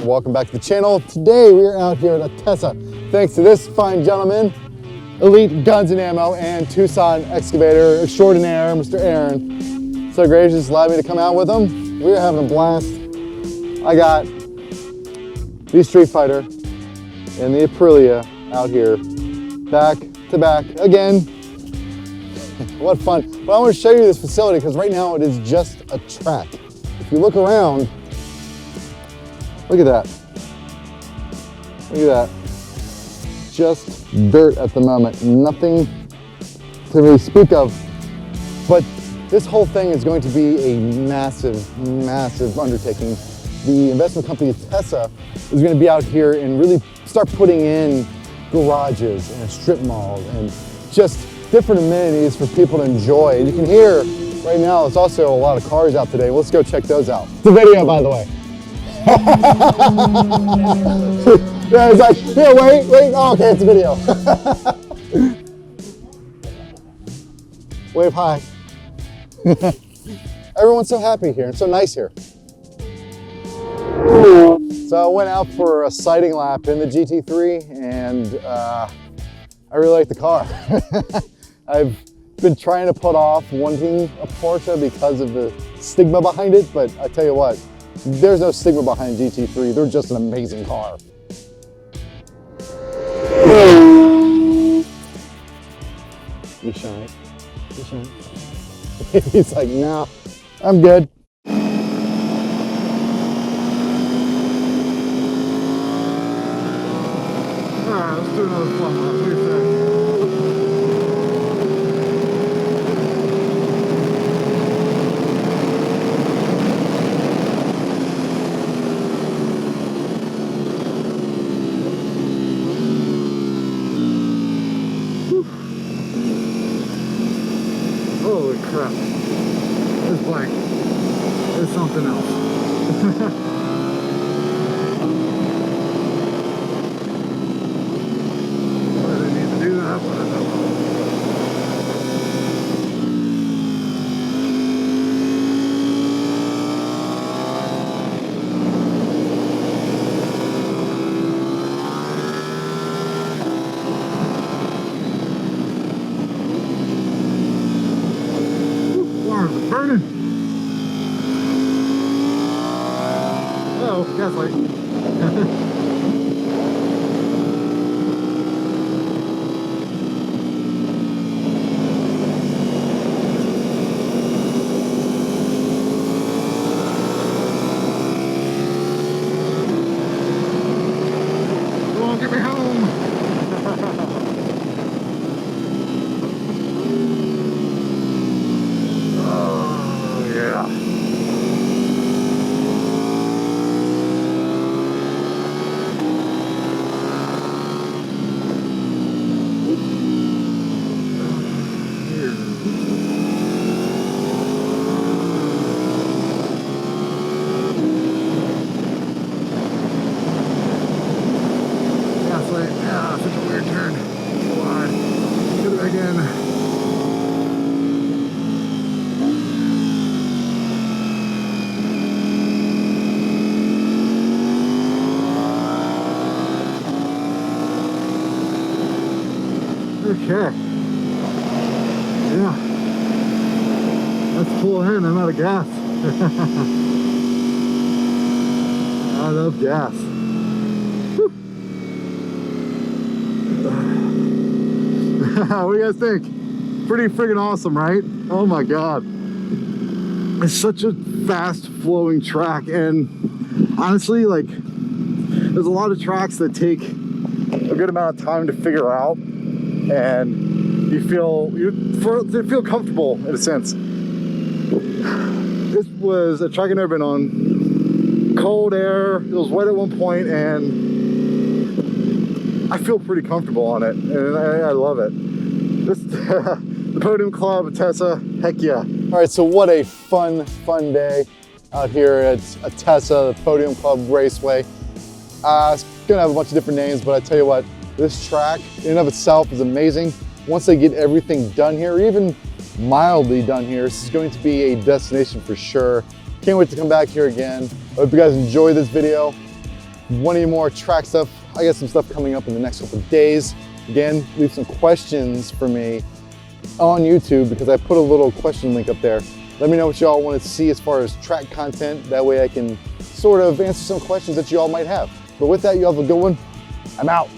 welcome back to the channel. Today we are out here at Tessa, thanks to this fine gentleman, Elite Guns and Ammo and Tucson excavator extraordinaire, Mr. Aaron. So gracious, allowed me to come out with him. We are having a blast. I got the Street Fighter and the Aprilia out here, back to back again. What fun. But I want to show you this facility because right now it is just a track. If you look around, look at that. Look at that. Just dirt at the moment. Nothing to really speak of. But this whole thing is going to be a massive, massive undertaking. The investment company Tessa is going to be out here and really start putting in garages and strip malls and just different amenities for people to enjoy. And you can hear right now there's also a lot of cars out today. Let's go check those out. It's a video, by the way. Yeah, it's like, here, wait. Oh, okay, it's a video. Wave hi. Everyone's so happy here and so nice here. So I went out for a sighting lap in the GT3 and I really like the car. I've been trying to put off wanting a Porsche because of the stigma behind it, but I tell you what, there's no stigma behind GT3. They're just an amazing car. You shine. You shine. He's like, no, I'm good. Alright, let's do another fun lap. What do you say? Holy crap. This bike is something else. Why did I need to do that? But I don't know. Burning. Oh, gas light. Come on, get me home. Yeah, such a weird turn. Wide. Do it again. Okay. Yeah. Let's pull in. I'm out of gas. Out of gas. What do you guys think? Pretty friggin' awesome, right? Oh my god. It's such a fast flowing track, and honestly, like, there's a lot of tracks that take a good amount of time to figure out, and you feel comfortable in a sense. This was a track I've never been on. Cold air, it was wet at one point, and I feel pretty comfortable on it, and I love it. This the Podium Club at Tessa, heck yeah. All right, so what a fun day out here at Tessa, the Podium Club Raceway. It's gonna have a bunch of different names, but I tell you what, this track in and of itself is amazing. Once they get everything done here, even mildly done here, this is going to be a destination for sure. Can't wait to come back here again. I hope you guys enjoy this video. want any more track stuff, I got some stuff coming up in the next couple of days. Again, leave some questions for me on YouTube because I put a little question link up there. Let me know what y'all want to see as far as track content. That way I can sort of answer some questions that y'all might have. But with that, you have a good one. I'm out.